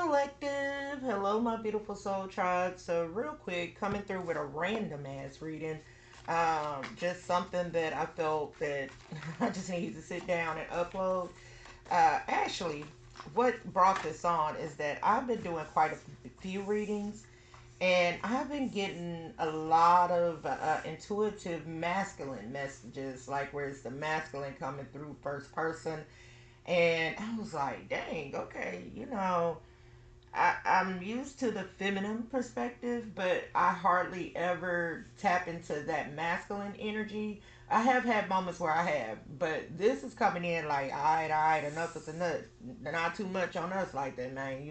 Collective. Hello, my beautiful soul tribe. So, real quick, coming through with a random ass reading. Just something that I felt that I just needed to sit down and upload. Actually, what brought this on is that I've been doing quite a few readings, and I've been getting a lot of intuitive masculine messages, like where it's the masculine coming through first person. And I was like, dang, okay, I'm used to the feminine perspective, but I hardly ever tap into that masculine energy. I have had moments where I have, but this is coming in like, all right, enough is enough. Not too much on us like that, man.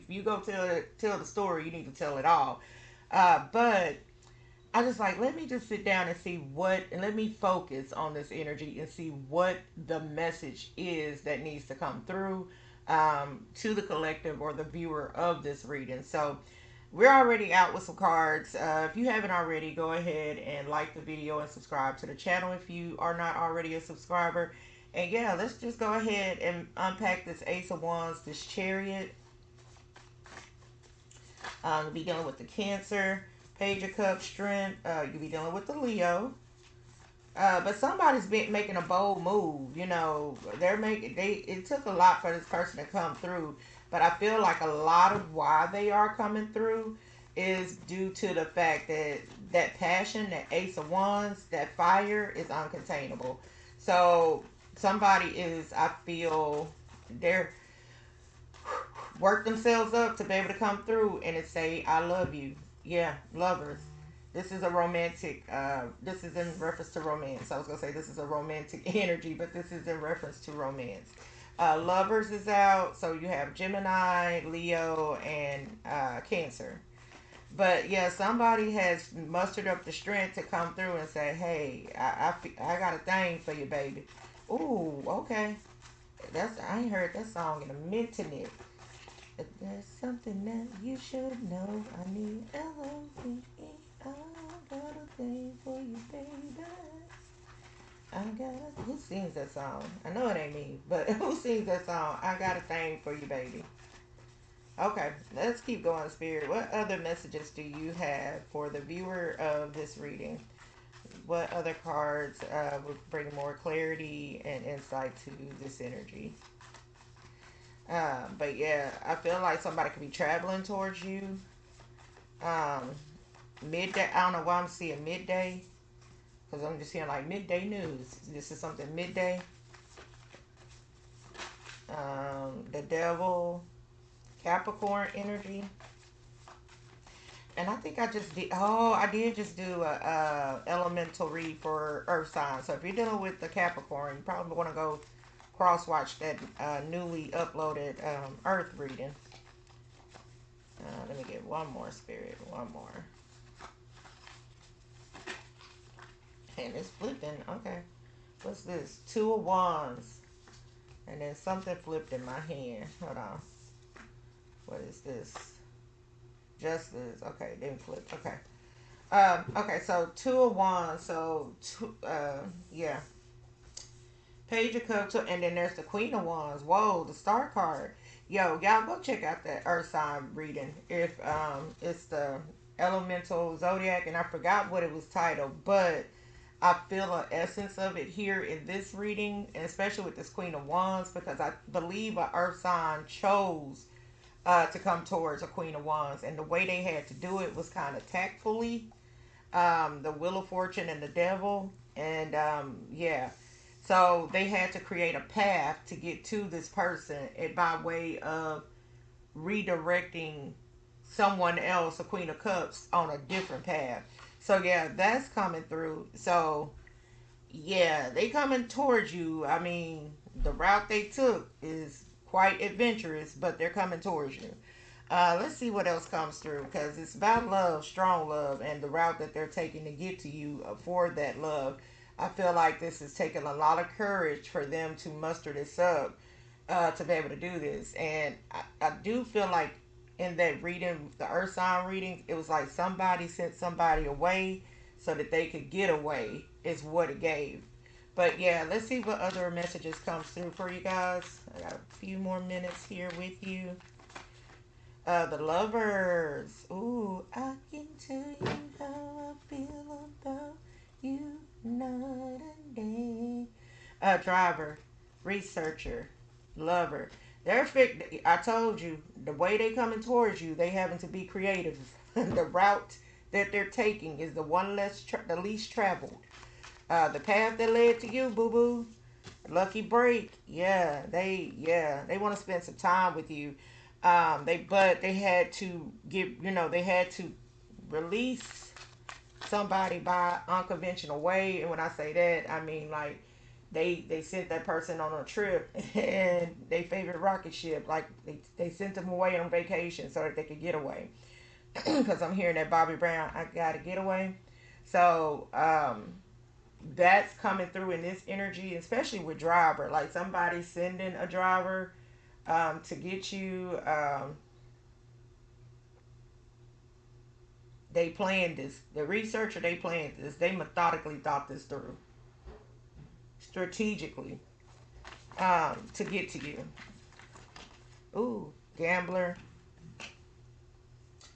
You go tell the story, you need to tell it all. But I just like, let me just sit down and see what, and let me focus on this energy and see what the message is that needs to come through to the collective or the viewer of this reading. So we're already out with some cards. If you haven't already, go ahead and like the video and subscribe to the channel if you are not already a subscriber. And yeah, let's just go ahead and unpack this Ace of Wands, this Chariot. You'll be dealing with the Cancer, Page of Cups, Strength. You'll be dealing with the Leo. But somebody's been making a bold move. They're making they. It took a lot for this person to come through, but I feel like a lot of why they are coming through is due to the fact that that passion, that Ace of Wands, that fire is uncontainable. So somebody is, I feel, they're work themselves up to be able to come through and it say, I love you. Yeah, lovers. This is a romantic, this is in reference to romance. I was going to say this is a romantic energy, but this is in reference to romance. Lovers is out, so you have Gemini, Leo, and Cancer. But yeah, somebody has mustered up the strength to come through and say, hey, I got a thing for you, baby. Ooh, okay. I ain't heard that song in a minute. If there's something that you should know, I need L-O-V-E. I got a thing for you, baby. Who sings that song? I know it ain't me, but who sings that song? I got a thing for you, baby. Okay, let's keep going, Spirit. What other messages do you have for the viewer of this reading? What other cards would bring more clarity and insight to this energy? But yeah, I feel like somebody could be traveling towards you. Um, Midday. I don't know why I'm seeing midday because I'm just hearing like midday news. This is something midday. The devil, Capricorn energy. And I think I just did. Oh, I did just do a elemental read for Earth sign. So if you're dealing with the Capricorn, you probably want to go cross watch that newly uploaded Earth reading. Let me get one more, Spirit. One more. And it's flipping. Okay. What's this? Two of Wands. And then something flipped in my hand. Hold on. What is this? Justice. Okay, didn't flip. Okay. Okay, so Two of Wands. So, yeah. Page of Cups. And then there's the Queen of Wands. Whoa, the Star card. Yo, y'all go check out that Earth sign reading. If it's the Elemental Zodiac, and I forgot what it was titled, but I feel an essence of it here in this reading, and especially with this Queen of Wands, because I believe a Earth sign chose to come towards a Queen of Wands, and the way they had to do it was kind of tactfully. The Wheel of Fortune and the Devil, and yeah, so they had to create a path to get to this person, and by way of redirecting someone else, a Queen of Cups, on a different path. So yeah, that's coming through. So yeah, they coming towards you. I mean, the route they took is quite adventurous, but they're coming towards you. Let's see what else comes through because it's about love, strong love, and the route that they're taking to get to you for that love. I feel like this is taking a lot of courage for them to muster this up to be able to do this. And I do feel like in that reading, the Earth sign reading, it was like somebody sent somebody away so that they could get away, is what it gave. But yeah, let's see what other messages comes through for you guys. I got a few more minutes here with you. The lovers. Ooh, I can tell you how I feel about you night and day. Driver, researcher, lover. I told you the way they coming towards you, they having to be creative. The route that they're taking is the least traveled. The path that led to you, boo boo. Lucky break. Yeah, they want to spend some time with you. They had to they had to release somebody by unconventional way. And when I say that, I mean like they sent that person on a trip and they favorite rocket ship. Like they sent them away on vacation so that they could get away. Because I'm hearing that Bobby Brown, I gotta get away. So that's coming through in this energy, especially with driver. Like somebody sending a driver to get you. They planned this. The researcher, they planned this. They methodically thought this through, strategically, to get to you. Ooh, gambler.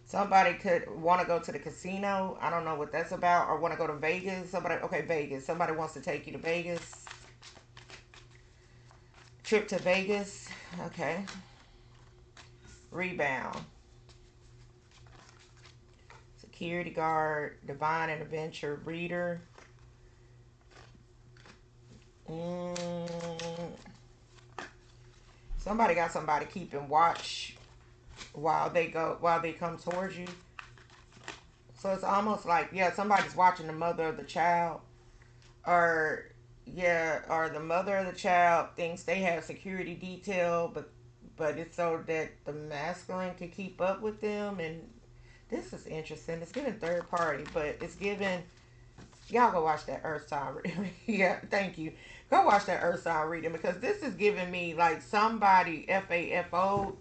Somebody could want to go to the casino. I don't know what that's about, or want to go to Vegas. Okay, Vegas. Somebody wants to take you to Vegas. Trip to Vegas. Okay. Rebound. Security guard. Divine and adventure reader. Mm, somebody got somebody keeping watch while they come towards you. So it's almost like, yeah, somebody's watching the mother of the child, or yeah, or the mother of the child thinks they have security detail, but it's so that the masculine can keep up with them. And this is interesting. It's giving third party, but it's giving, y'all go watch that Earth sign reading. Yeah, thank you. Go watch that Earth sign reading, because this is giving me like somebody FAFO,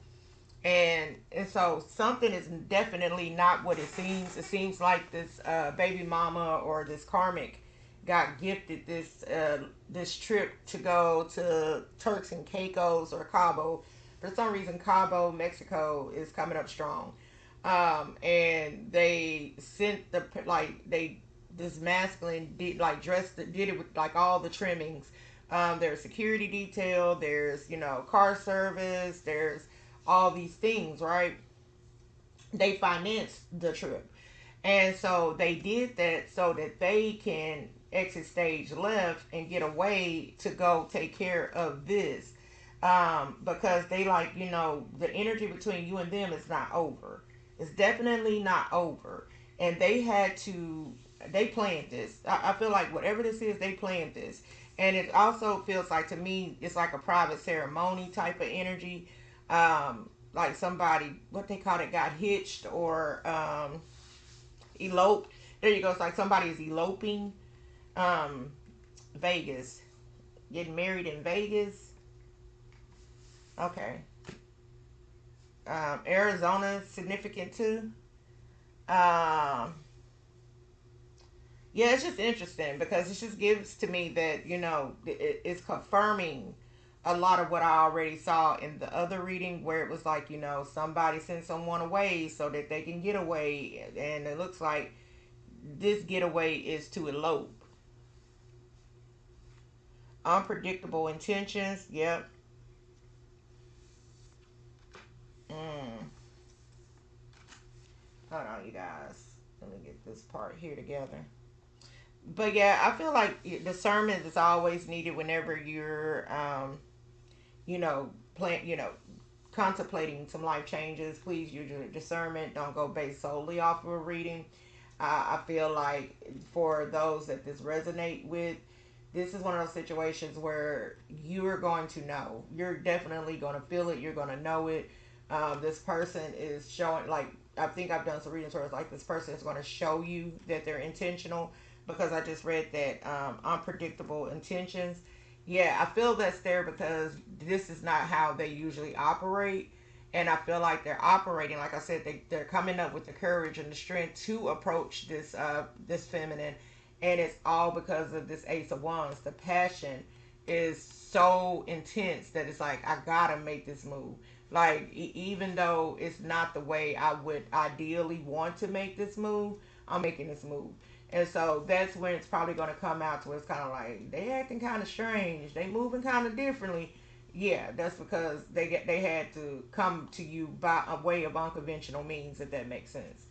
and so something is definitely not what it seems. It seems like this baby mama or this karmic got gifted this trip to go to Turks and Caicos or Cabo. For some reason, Cabo, Mexico is coming up strong. And they sent they this masculine did like did it with like all the trimmings. There's security detail. There's car service. There's all these things, right? They financed the trip. And so they did that so that they can exit stage left and get away to go take care of this. Because they the energy between you and them is not over. It's definitely not over. And they planned this. I feel like whatever this is, they planned this. And it also feels like, to me, it's like a private ceremony type of energy. Like somebody, what they call it, got hitched or eloped. There you go. It's like somebody is eloping. Um, Vegas, getting married in Vegas. Okay. Arizona is significant too. Um, yeah, it's just interesting because it just gives to me that it's confirming a lot of what I already saw in the other reading, where it was like somebody sent someone away so that they can get away, and it looks like this getaway is to elope. Unpredictable intentions. Yep. Mm. Hold on, you guys. Let me get this part here together. But yeah, I feel like discernment is always needed whenever you're, plan, contemplating some life changes. Please use your discernment. Don't go based solely off of a reading. I feel like for those that this resonate with, this is one of those situations where you are going to know. You're definitely going to feel it. You're going to know it. This person is showing, like, I think I've done some readings where it's like this person is going to show you that they're intentional, because I just read that unpredictable intentions. Yeah, I feel that's there because this is not how they usually operate. And I feel like they're operating, like I said, they're coming up with the courage and the strength to approach this feminine. And it's all because of this Ace of Wands. The passion is so intense that it's like, I gotta make this move. Like, even though it's not the way I would ideally want to make this move, I'm making this move. And so that's when it's probably going to come out to where it's kind of like they acting kind of strange, they moving kind of differently. Yeah, that's because they had to come to you by a way of unconventional means, if that makes sense.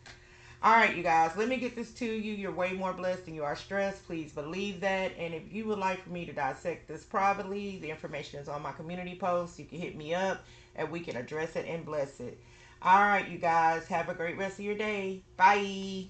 All right, you guys, let me get this to you. You're way more blessed than you are stressed. Please believe that. And if you would like for me to dissect this privately, the information is on my community post. You can hit me up and we can address it and bless it. All right, you guys, have a great rest of your day. Bye.